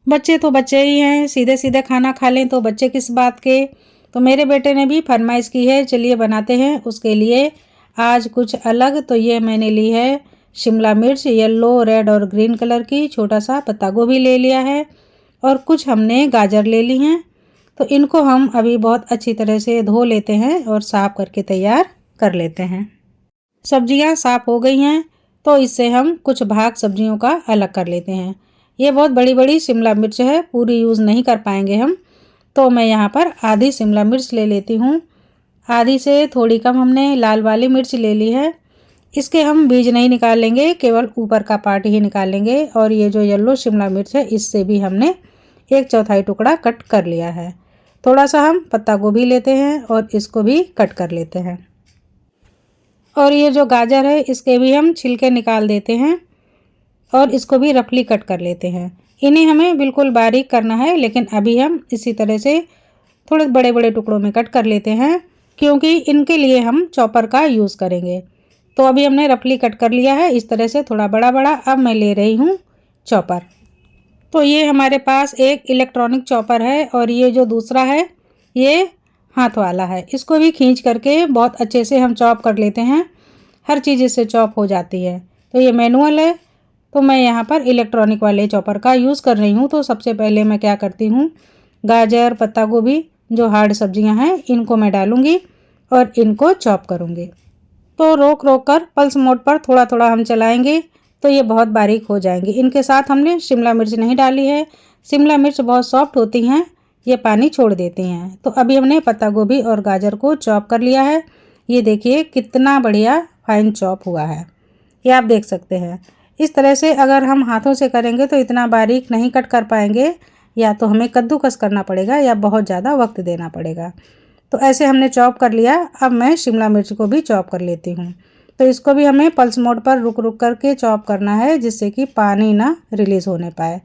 बच्चे तो बच्चे ही हैं, सीधे सीधे खाना खा लें तो बच्चे किस बात के। तो मेरे बेटे ने भी फरमाइश की है, चलिए बनाते हैं उसके लिए आज कुछ अलग। तो ये मैंने ली है शिमला मिर्च येलो रेड और ग्रीन कलर की, छोटा सा पत्ता गोभी ले लिया है और कुछ हमने गाजर ले ली हैं। तो इनको हम अभी बहुत अच्छी तरह से धो लेते हैं और साफ करके तैयार कर लेते हैं। सब्जियां साफ हो गई हैं तो इससे हम कुछ भाग सब्जियों का अलग कर लेते हैं। ये बहुत बड़ी बड़ी शिमला मिर्च है, पूरी यूज़ नहीं कर पाएंगे हम, तो मैं यहाँ पर आधी शिमला मिर्च ले लेती हूँ। आधी से थोड़ी कम हमने लाल वाली मिर्च ले ली है। इसके हम बीज नहीं निकाल लेंगे, केवल ऊपर का पार्ट ही निकाल लेंगे। और ये जो येलो शिमला मिर्च है इससे भी हमने 1/4 टुकड़ा कट कर लिया है। थोड़ा सा हम पत्ता गोभी लेते हैं और इसको भी कट कर लेते हैं। और ये जो गाजर है इसके भी हम छिलके निकाल देते हैं और इसको भी रफली कट कर लेते हैं। इन्हें हमें बिल्कुल बारीक करना है, लेकिन अभी हम इसी तरह से थोड़े बड़े बड़े टुकड़ों में कट कर लेते हैं क्योंकि इनके लिए हम चॉपर का यूज़ करेंगे। तो अभी हमने रफली कट कर लिया है इस तरह से, थोड़ा बड़ा बड़ा। अब मैं ले रही हूँ चॉपर। तो ये हमारे पास एक इलेक्ट्रॉनिक चॉपर है और ये जो दूसरा है ये हाथ वाला है। इसको भी खींच करके बहुत अच्छे से हम चॉप कर लेते हैं, हर चीज़ इससे चॉप हो जाती है। तो ये मैनुअल है, तो मैं यहाँ पर इलेक्ट्रॉनिक वाले चॉपर का यूज़ कर रही हूँ। तो सबसे पहले मैं क्या करती हूँ, गाजर पत्ता गोभी जो हार्ड सब्जियाँ हैं इनको मैं डालूँगी और इनको चॉप करूँगी। तो रोक रोक कर पल्स मोड पर थोड़ा थोड़ा हम चलाएंगे तो ये बहुत बारीक हो जाएंगे। इनके साथ हमने शिमला मिर्च नहीं डाली है, शिमला मिर्च बहुत सॉफ्ट होती हैं, ये पानी छोड़ देती हैं। तो अभी हमने पत्ता गोभी और गाजर को चॉप कर लिया है। ये देखिए कितना बढ़िया फाइन चॉप हुआ है, ये आप देख सकते हैं। इस तरह से अगर हम हाथों से करेंगे तो इतना बारीक नहीं कट कर पाएंगे, या तो हमें कद्दूकस करना पड़ेगा या बहुत ज़्यादा वक्त देना पड़ेगा। तो ऐसे हमने चॉप कर लिया। अब मैं शिमला मिर्च को भी चॉप कर लेती हूँ। तो इसको भी हमें पल्स मोड पर रुक रुक करके चॉप करना है जिससे कि पानी ना रिलीज़ होने पाए।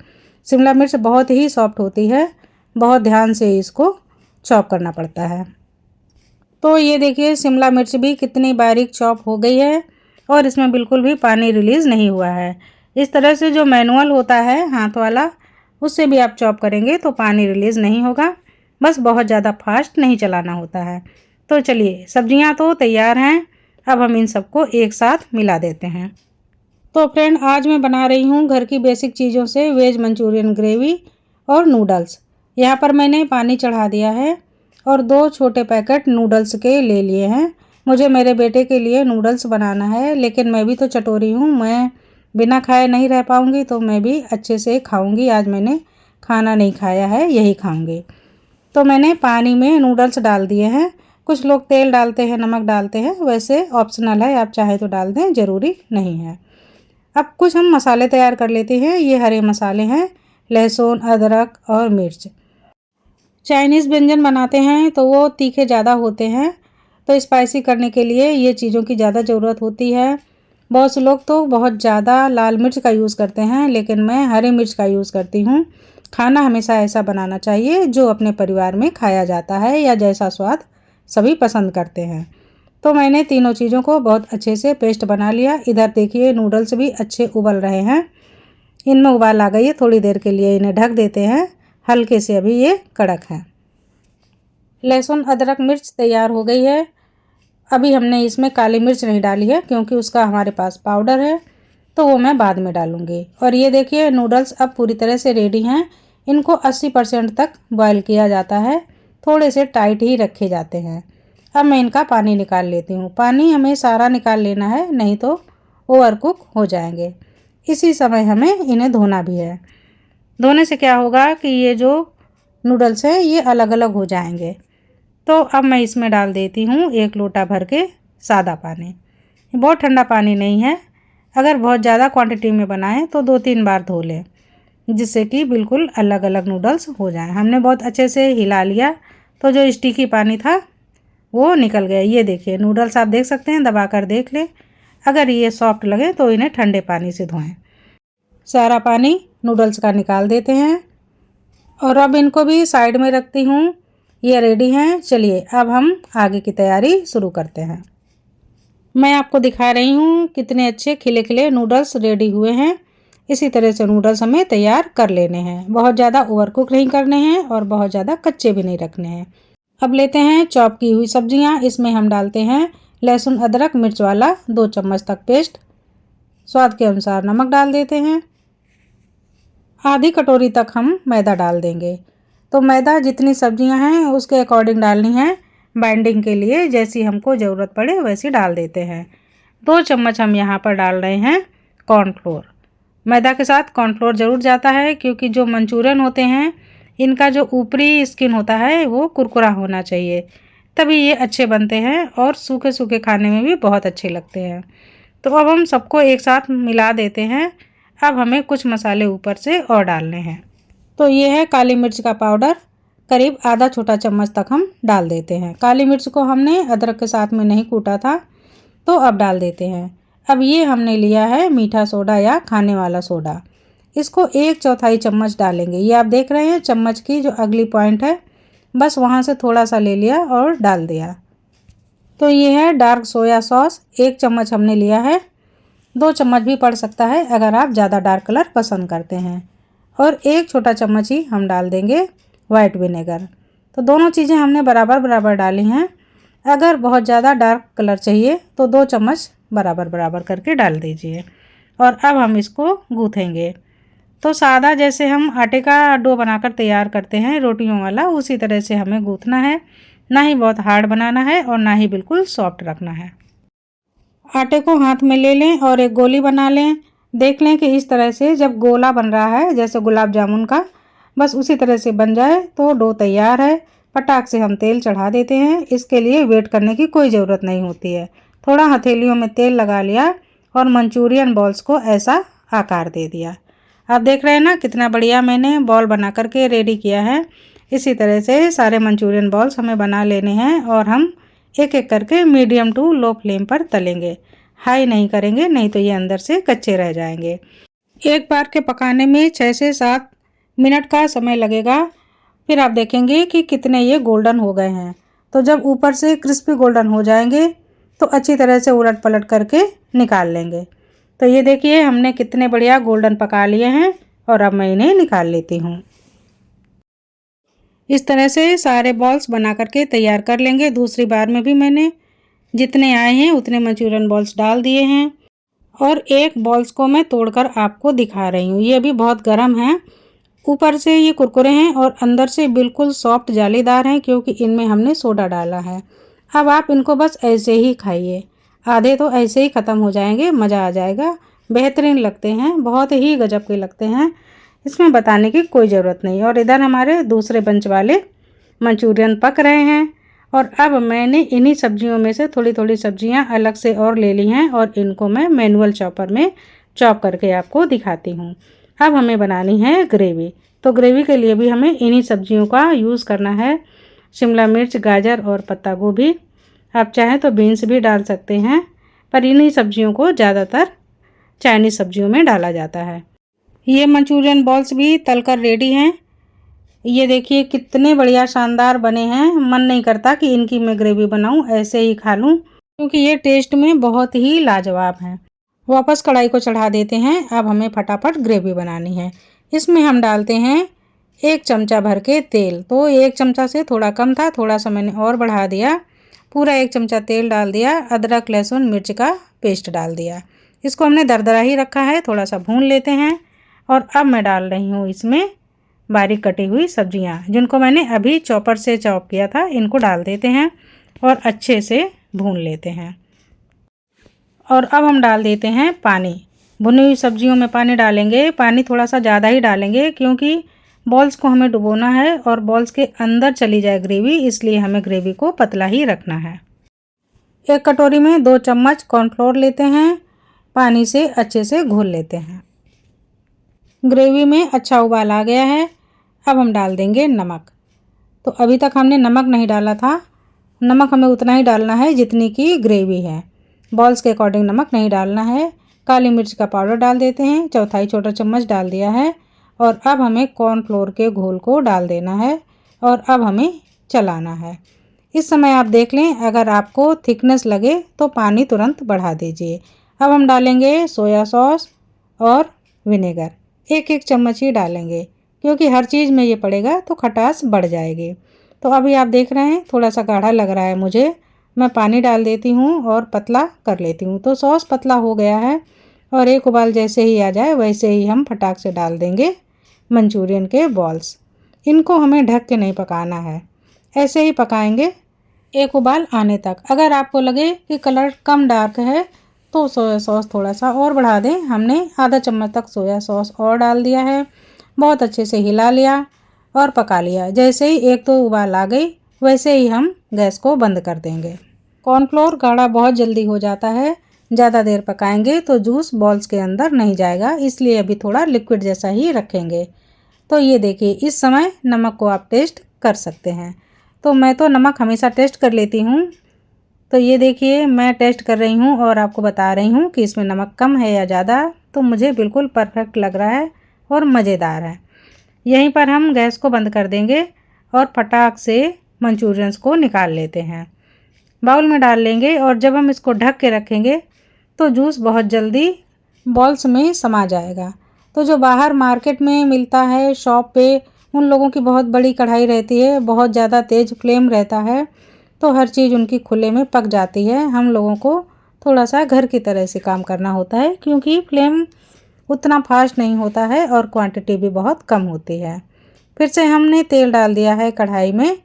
शिमला मिर्च बहुत ही सॉफ्ट होती है, बहुत ध्यान से इसको चॉप करना पड़ता है। तो ये देखिए शिमला मिर्च भी कितनी बारीक चॉप हो गई है और इसमें बिल्कुल भी पानी रिलीज़ नहीं हुआ है। इस तरह से जो मैनुअल होता है हाथ वाला, उससे भी आप चॉप करेंगे तो पानी रिलीज़ नहीं होगा, बस बहुत ज़्यादा फास्ट नहीं चलाना होता है। तो चलिए सब्जियां तो तैयार हैं, अब हम इन सबको एक साथ मिला देते हैं। तो फ्रेंड आज मैं बना रही हूँ घर की बेसिक चीज़ों से वेज मंचूरियन ग्रेवी और नूडल्स। यहाँ पर मैंने पानी चढ़ा दिया है और 2 छोटे पैकेट नूडल्स के ले लिए हैं। मुझे मेरे बेटे के लिए नूडल्स बनाना है, लेकिन मैं भी तो चटोरी हूँ, मैं बिना खाए नहीं रह पाऊँगी, तो मैं भी अच्छे से खाऊँगी। आज मैंने खाना नहीं खाया है, यही खाऊँगी। तो मैंने पानी में नूडल्स डाल दिए हैं। कुछ लोग तेल डालते हैं, नमक डालते हैं, वैसे ऑप्शनल है, आप चाहे तो डाल दें, ज़रूरी नहीं है। अब कुछ हम मसाले तैयार कर लेते हैं। ये हरे मसाले हैं, लहसुन अदरक और मिर्च। चाइनीज़ व्यंजन बनाते हैं तो वो तीखे ज़्यादा होते हैं, तो स्पाइसी करने के लिए ये चीज़ों की ज़्यादा ज़रूरत होती है। बहुत से लोग तो बहुत ज़्यादा लाल मिर्च का यूज़ करते हैं, लेकिन मैं हरी मिर्च का यूज़ करती हूँ। खाना हमेशा ऐसा बनाना चाहिए जो अपने परिवार में खाया जाता है या जैसा स्वाद सभी पसंद करते हैं। तो मैंने तीनों चीज़ों को बहुत अच्छे से पेस्ट बना लिया। इधर देखिए नूडल्स भी अच्छे उबल रहे हैं, इनमें उबाल आ गई है। थोड़ी देर के लिए इन्हें ढक देते हैं, हल्के से अभी ये कड़क है। लहसुन अदरक मिर्च तैयार हो गई है। अभी हमने इसमें काली मिर्च नहीं डाली है क्योंकि उसका हमारे पास पाउडर है, तो वो मैं बाद में डालूँगी। और ये देखिए नूडल्स अब पूरी तरह से रेडी हैं। इनको 80% तक बॉयल किया जाता है, थोड़े से टाइट ही रखे जाते हैं। अब मैं इनका पानी निकाल लेती हूँ। पानी हमें सारा निकाल लेना है, नहीं तो ओवर कुक हो जाएंगे। इसी समय हमें इन्हें धोना भी है। धोने से क्या होगा कि ये जो नूडल्स हैं ये अलग अलग हो जाएंगे। तो अब मैं इसमें डाल देती हूँ 1 लोटा भर के सादा पानी। बहुत ठंडा पानी नहीं है, अगर बहुत ज़्यादा क्वांटिटी में बनाएं तो 2-3 बार धो लें, जिससे कि बिल्कुल अलग अलग नूडल्स हो जाएं। हमने बहुत अच्छे से हिला लिया तो जो स्टिकी पानी था वो निकल गया। ये देखिए नूडल्स आप देख सकते हैं, दबा कर देख लें। अगर ये सॉफ्ट लगे तो इन्हें ठंडे पानी से धोएं। सारा पानी नूडल्स का निकाल देते हैं और अब इनको भी साइड में रखती हूँ। ये रेडी हैं। चलिए अब हम आगे की तैयारी शुरू करते हैं। मैं आपको दिखा रही हूँ कितने अच्छे खिले खिले नूडल्स रेडी हुए हैं। इसी तरह से नूडल्स हमें तैयार कर लेने हैं। बहुत ज़्यादा ओवर कुक नहीं करने हैं और बहुत ज़्यादा कच्चे भी नहीं रखने हैं। अब लेते हैं चॉप की हुई सब्जियां। इसमें हम डालते हैं लहसुन अदरक मिर्च वाला 2 चम्मच तक पेस्ट। स्वाद के अनुसार नमक डाल देते हैं। आधी कटोरी तक हम मैदा डाल देंगे। तो मैदा जितनी सब्जियां हैं उसके अकॉर्डिंग डालनी है। बाइंडिंग के लिए जैसी हमको ज़रूरत पड़े वैसी डाल देते हैं। 2 चम्मच हम यहाँ पर डाल रहे हैं कॉर्नफ्लोर। मैदा के साथ कॉर्नफ्लोर ज़रूर जाता है क्योंकि जो मंचूरियन होते हैं इनका जो ऊपरी स्किन होता है वो कुरकुरा होना चाहिए, तभी ये अच्छे बनते हैं और सूखे सूखे खाने में भी बहुत अच्छे लगते हैं। तो अब हम सबको एक साथ मिला देते हैं। अब हमें कुछ मसाले ऊपर से और डालने हैं। तो ये है काली मिर्च का पाउडर, करीब आधा छोटा चम्मच तक हम डाल देते हैं। काली मिर्च को हमने अदरक के साथ में नहीं कूटा था, तो अब डाल देते हैं। अब ये हमने लिया है मीठा सोडा या खाने वाला सोडा, इसको 1/4 चम्मच डालेंगे। ये आप देख रहे हैं चम्मच की जो अगली पॉइंट है, बस वहाँ से थोड़ा सा ले लिया और डाल दिया। तो ये है डार्क सोया सॉस, 1 चम्मच हमने लिया है। 2 चम्मच भी पड़ सकता है अगर आप ज़्यादा डार्क कलर पसंद करते हैं। और 1 छोटा चम्मच ही हम डाल देंगे वाइट विनेगर। तो दोनों चीज़ें हमने बराबर बराबर डाली हैं। अगर बहुत ज़्यादा डार्क कलर चाहिए तो 2 चम्मच बराबर बराबर करके डाल दीजिए। और अब हम इसको गूँथेंगे। तो सादा जैसे हम आटे का डो बनाकर तैयार करते हैं रोटियों वाला, उसी तरह से हमें गूँथना है। ना ही बहुत हार्ड बनाना है और ना ही बिल्कुल सॉफ्ट रखना है। आटे को हाथ में ले लें और एक गोली बना लें। देख लें कि इस तरह से जब गोला बन रहा है जैसे गुलाब जामुन का, बस उसी तरह से बन जाए तो डो तैयार है। फटाक से हम तेल चढ़ा देते हैं। इसके लिए वेट करने की कोई ज़रूरत नहीं होती है। थोड़ा हथेलियों में तेल लगा लिया और मंचूरियन बॉल्स को ऐसा आकार दे दिया। आप देख रहे हैं ना कितना बढ़िया मैंने बॉल बना करके रेडी किया है। इसी तरह से सारे मंचूरियन बॉल्स हमें बना लेने हैं और हम एक एक करके मीडियम टू लो फ्लेम पर तलेंगे। हाई नहीं करेंगे, नहीं तो ये अंदर से कच्चे रह जाएंगे। एक बार के पकाने में 6 से 7 मिनट का समय लगेगा। फिर आप देखेंगे कि कितने ये गोल्डन हो गए हैं। तो जब ऊपर से क्रिस्पी गोल्डन हो जाएंगे तो अच्छी तरह से उलट पलट करके निकाल लेंगे। तो ये देखिए हमने कितने बढ़िया गोल्डन पका लिए हैं और अब मैं इन्हें निकाल लेती हूँ। इस तरह से सारे बॉल्स बना करके तैयार कर लेंगे। दूसरी बार में भी मैंने जितने आए हैं उतने मंचूरियन बॉल्स डाल दिए हैं और एक बॉल्स को मैं तोड़कर आपको दिखा रही हूँ। ये भी बहुत गर्म है। ऊपर से ये कुरकुरे हैं और अंदर से बिल्कुल सॉफ्ट जालीदार हैं क्योंकि इनमें हमने सोडा डाला है। अब आप इनको बस ऐसे ही खाइए। आधे तो ऐसे ही ख़त्म हो जाएंगे, मज़ा आ जाएगा। बेहतरीन लगते हैं, बहुत ही गजब के लगते हैं। इसमें बताने की कोई ज़रूरत नहीं। और इधर हमारे दूसरे बंच वाले मंचूरियन पक रहे हैं और अब मैंने इन्हीं सब्जियों में से थोड़ी थोड़ी सब्जियां अलग से और ले ली हैं और इनको मैं मैनुअल चॉपर में चॉप करके आपको दिखाती हूँ। अब हमें बनानी है ग्रेवी। तो ग्रेवी के लिए भी हमें इन्हीं सब्जियों का यूज़ करना है। शिमला मिर्च, गाजर और पत्ता गोभी। आप चाहें तो बीन्स भी डाल सकते हैं, पर इन्हीं सब्जियों को ज़्यादातर चाइनीज़ सब्जियों में डाला जाता है। ये मंचूरियन बॉल्स भी तलकर रेडी हैं। ये देखिए कितने बढ़िया शानदार बने हैं। मन नहीं करता कि इनकी मैं ग्रेवी बनाऊं, ऐसे ही खा लूं क्योंकि ये टेस्ट में बहुत ही लाजवाब हैं। वापस कढ़ाई को चढ़ा देते हैं। अब हमें फटाफट ग्रेवी बनानी है। इसमें हम डालते हैं 1 चमचा भर के तेल। तो 1 चमचा से थोड़ा कम था, थोड़ा सा मैंने और बढ़ा दिया। पूरा 1 चमचा तेल डाल दिया। अदरक लहसुन मिर्च का पेस्ट डाल दिया। इसको हमने दरदरा ही रखा है, थोड़ा सा भून लेते हैं। और अब मैं डाल रही हूँ इसमें बारीक कटी हुई सब्जियां, जिनको मैंने अभी चॉपर से चॉप किया था। इनको डाल देते हैं और अच्छे से भून लेते हैं। और अब हम डाल देते हैं पानी। भुनी हुई सब्जियों में पानी डालेंगे। पानी थोड़ा सा ज़्यादा ही डालेंगे क्योंकि बॉल्स को हमें डुबोना है और बॉल्स के अंदर चली जाए ग्रेवी, इसलिए हमें ग्रेवी को पतला ही रखना है। एक कटोरी में 2 चम्मच कॉर्नफ्लोर लेते हैं, पानी से अच्छे से घोल लेते हैं। ग्रेवी में अच्छा उबाल आ गया है। अब हम डाल देंगे नमक। तो अभी तक हमने नमक नहीं डाला था। नमक हमें उतना ही डालना है जितनी की ग्रेवी है। बॉल्स के अकॉर्डिंग नमक नहीं डालना है। काली मिर्च का पाउडर डाल देते हैं, 1/4 छोटा चम्मच डाल दिया है। और अब हमें कॉर्नफ्लोर के घोल को डाल देना है और अब हमें चलाना है। इस समय आप देख लें, अगर आपको थिकनेस लगे तो पानी तुरंत बढ़ा दीजिए। अब हम डालेंगे सोया सॉस और विनेगर, एक एक चम्मच ही डालेंगे क्योंकि हर चीज़ में ये पड़ेगा तो खटास बढ़ जाएगी। तो अभी आप देख रहे हैं थोड़ा सा गाढ़ा लग रहा है मुझे, मैं पानी डाल देती हूँ और पतला कर लेती हूँ। तो सॉस पतला हो गया है और एक उबाल जैसे ही आ जाए वैसे ही हम फटाक से डाल देंगे मंचूरियन के बॉल्स। इनको हमें ढक के नहीं पकाना है, ऐसे ही पकाएंगे एक उबाल आने तक। अगर आपको लगे कि कलर कम डार्क है तो सोया सॉस थोड़ा सा और बढ़ा दें। हमने आधा चम्मच तक सोया सॉस और डाल दिया है। बहुत अच्छे से हिला लिया और पका लिया। जैसे ही एक दो उबाल आ गई वैसे ही हम गैस को बंद कर देंगे। कॉर्नफ्लोर गाढ़ा बहुत जल्दी हो जाता है, ज़्यादा देर पकाएंगे तो जूस बॉल्स के अंदर नहीं जाएगा, इसलिए अभी थोड़ा लिक्विड जैसा ही रखेंगे। तो ये देखिए इस समय नमक को आप टेस्ट कर सकते हैं। तो मैं तो नमक हमेशा टेस्ट कर लेती हूँ। तो ये देखिए मैं टेस्ट कर रही हूँ और आपको बता रही हूँ कि इसमें नमक कम है या ज़्यादा। तो मुझे बिल्कुल परफेक्ट लग रहा है और मज़ेदार है। यहीं पर हम गैस को बंद कर देंगे और फटाक से मंचूरियंस को निकाल लेते हैं। बाउल में डाल लेंगे और जब हम इसको ढक के रखेंगे तो जूस बहुत जल्दी बॉल्स में समा जाएगा। तो जो बाहर मार्केट में मिलता है शॉप पे, उन लोगों की बहुत बड़ी कढ़ाई रहती है, बहुत ज़्यादा तेज़ फ्लेम रहता है, तो हर चीज़ उनकी खुले में पक जाती है। हम लोगों को थोड़ा सा घर की तरह से काम करना होता है क्योंकि फ्लेम उतना फास्ट नहीं होता है और क्वांटिटी भी बहुत कम होती है। फिर से हमने तेल डाल दिया है कढ़ाई में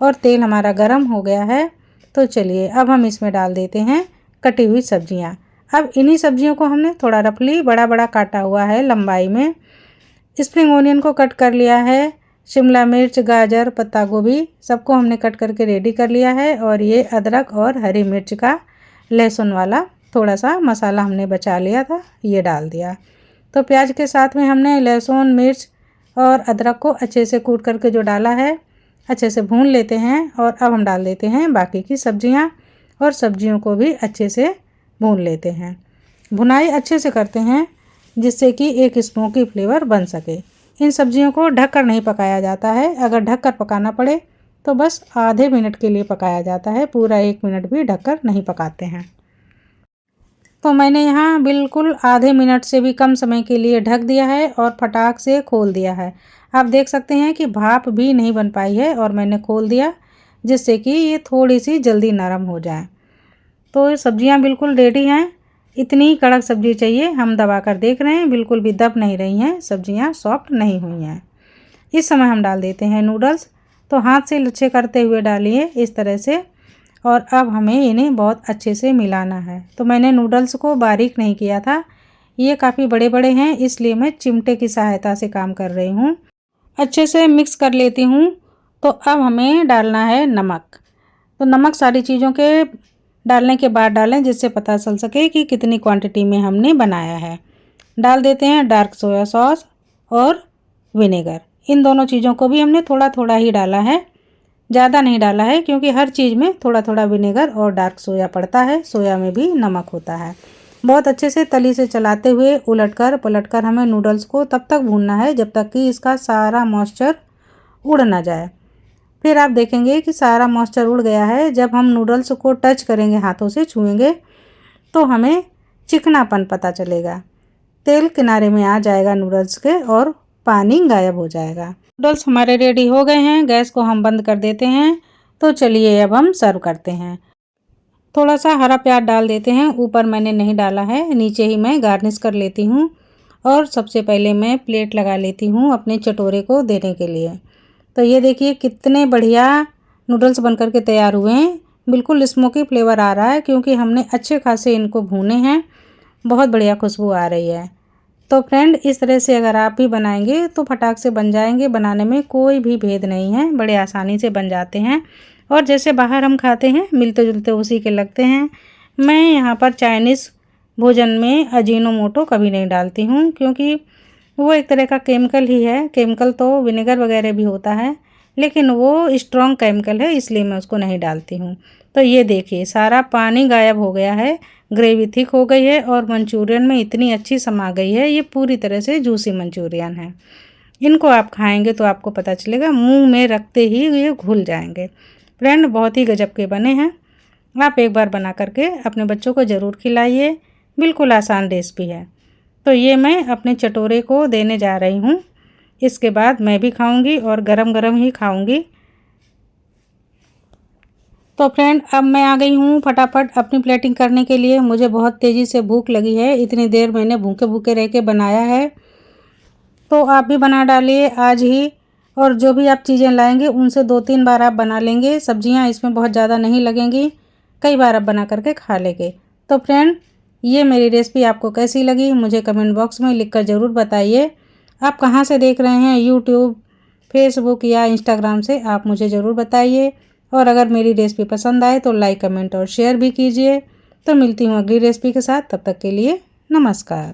और तेल हमारा गर्म हो गया है। तो चलिए अब हम इसमें डाल देते हैं कटी हुई सब्जियां। अब इन्हीं सब्जियों को हमने थोड़ा रफली बड़ा बड़ा काटा हुआ है लंबाई में। स्प्रिंग ओनियन को कट कर लिया है, शिमला मिर्च, गाजर, पत्ता गोभी सबको हमने कट करके रेडी कर लिया है। और ये अदरक और हरी मिर्च का लहसुन वाला थोड़ा सा मसाला हमने बचा लिया था, ये डाल दिया। तो प्याज के साथ में हमने लहसुन, मिर्च और अदरक को अच्छे से कूट करके जो डाला है अच्छे से भून लेते हैं। और अब हम डाल देते हैं बाकी की सब्जियां और सब्जियों को भी अच्छे से भून लेते हैं। भुनाई अच्छे से करते हैं जिससे कि एक स्मोकी फ्लेवर बन सके। इन सब्जियों को ढककर नहीं पकाया जाता है, अगर ढककर पकाना पड़े तो बस आधे मिनट के लिए पकाया जाता है, पूरा 1 मिनट भी ढककर नहीं पकाते हैं। तो मैंने यहाँ बिल्कुल आधे मिनट से भी कम समय के लिए ढक दिया है और फटाक से खोल दिया है। आप देख सकते हैं कि भाप भी नहीं बन पाई है और मैंने खोल दिया जिससे कि ये थोड़ी सी जल्दी नरम हो जाए। तो सब्जियां बिल्कुल रेडी हैं। इतनी ही कड़क सब्जी चाहिए। हम दबा कर देख रहे हैं, बिल्कुल भी दब नहीं रही हैं, सब्जियां सॉफ्ट नहीं हुई हैं। इस समय हम डाल देते हैं नूडल्स। तो हाथ से लच्छे करते हुए डालिए इस तरह से। और अब हमें इन्हें बहुत अच्छे से मिलाना है। तो मैंने नूडल्स को बारीक नहीं किया था, ये काफ़ी बड़े बड़े हैं इसलिए मैं चिमटे की सहायता से काम कर रही हूँ। अच्छे से मिक्स कर लेती हूँ। तो अब हमें डालना है नमक। तो नमक सारी चीज़ों के डालने के बाद डालें जिससे पता चल सके कि कितनी क्वांटिटी में हमने बनाया है। डाल देते हैं डार्क सोया सॉस और विनेगर। इन दोनों चीज़ों को भी हमने थोड़ा थोड़ा ही डाला है, ज़्यादा नहीं डाला है क्योंकि हर चीज़ में थोड़ा थोड़ा विनेगर और डार्क सोया पड़ता है, सोया में भी नमक होता है। बहुत अच्छे से तली से चलाते हुए उलटकर पलटकर हमें नूडल्स को तब तक भूनना है जब तक कि इसका सारा मॉइस्चर उड़ ना जाए। फिर आप देखेंगे कि सारा मॉइस्चर उड़ गया है। जब हम नूडल्स को टच करेंगे, हाथों से छुएंगे, तो हमें चिकनापन पता चलेगा। तेल किनारे में आ जाएगा नूडल्स के और पानी गायब हो जाएगा। नूडल्स हमारे रेडी हो गए हैं, गैस को हम बंद कर देते हैं। तो चलिए अब हम सर्व करते हैं। थोड़ा सा हरा प्याज डाल देते हैं, ऊपर मैंने नहीं डाला है, नीचे ही मैं गार्निश कर लेती हूँ। और सबसे पहले मैं प्लेट लगा लेती हूँ अपने चटोरे को देने के लिए। तो ये देखिए कितने बढ़िया नूडल्स बनकर के तैयार हुए हैं। बिल्कुल स्मोकी फ्लेवर आ रहा है क्योंकि हमने अच्छे खासे इनको भूने हैं। बहुत बढ़िया खुशबू आ रही है। तो फ्रेंड इस तरह से अगर आप भी बनाएंगे तो फटाक से बन जाएंगे, बनाने में कोई भी भेद नहीं है, बड़े आसानी से बन जाते हैं। और जैसे बाहर हम खाते हैं मिलते जुलते उसी के लगते हैं। मैं यहाँ पर चाइनीज़ भोजन में अजीनोमोटो कभी नहीं डालती हूँ क्योंकि वो एक तरह का केमिकल ही है। केमिकल तो विनेगर वगैरह भी होता है लेकिन वो स्ट्रॉन्ग केमिकल है, इसलिए मैं उसको नहीं डालती हूँ। तो ये देखिए सारा पानी गायब हो गया है, ग्रेवी थिक हो गई है और मंचूरियन में इतनी अच्छी समा गई है। ये पूरी तरह से जूसी मंचूरियन है। इनको आप खाएंगे तो आपको पता चलेगा, मुंह में रखते ही ये घुल जाएंगे। फ्रेंड बहुत ही गजब के बने हैं। आप एक बार बना करके अपने बच्चों को ज़रूर खिलाइए, बिल्कुल आसान रेसिपी है। तो ये मैं अपने चटोरे को देने जा रही हूँ। इसके बाद मैं भी खाऊंगी और गरम गरम ही खाऊंगी। तो फ्रेंड, अब मैं आ गई हूँ फटाफट अपनी प्लेटिंग करने के लिए। मुझे बहुत तेज़ी से भूख लगी है, इतनी देर मैंने भूखे भूखे रह के बनाया है। तो आप भी बना डालिए आज ही, और जो भी आप चीज़ें लाएंगे उनसे 2-3 बार आप बना लेंगे। सब्जियां इसमें बहुत ज़्यादा नहीं लगेंगी, कई बार आप बना करके खा लेंगे। तो फ्रेंड, ये मेरी रेसिपी आपको कैसी लगी मुझे कमेंट बॉक्स में लिखकर ज़रूर बताइए। आप कहाँ से देख रहे हैं, यूट्यूब, फेसबुक या इंस्टाग्राम से, आप मुझे ज़रूर बताइए। और अगर मेरी रेसिपी पसंद आए तो लाइक, कमेंट और शेयर भी कीजिए। तो मिलती हूँ अगली रेसिपी के साथ, तब तक के लिए नमस्कार।